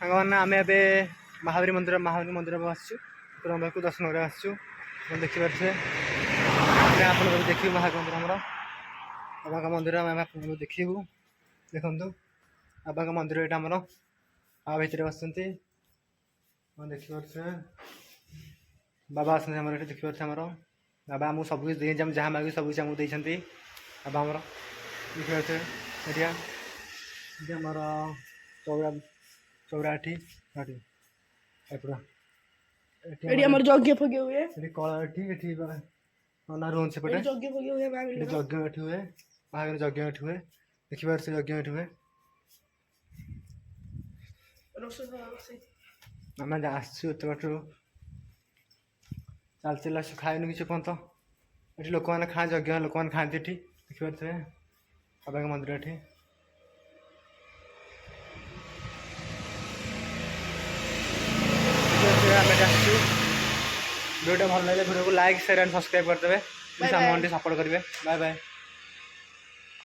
सागवान आम ए महावीर मंदिर आसचु को दर्शन कर आसचु देखिए आप देखिए महावीर मंदिर आम बाबा का मंदिर देखू देखु बाबा का मंदिर यहाँ आमर आ भितर बस देखिए बाबा आस देखिए आमर बाबा आमको सब कुछ जहाँ मांगे सब कुछ आमको देते बाबा आमर देखिए आमर चौराठी पूरा यज्ञ फज्ञ हुए कला ना रोहन सेपटे यज्ञ फज्ञ हुए यज्ञ एठी हुए महावीर यज्ञ एठी हुए देखिए यज्ञ एठी हुए आम आसचु एत बाट चल चल आस खाएनु कि पर्यंत ये लोक मैंने खाए यज्ञ लोक मैंने खाती ये देखिए बाबा का मंदिर ये वीडियो भल लगे वीडियो को लाइक शेयर एंड सब्सक्राइब करदे सपोर्ट करेंगे बाय बाय।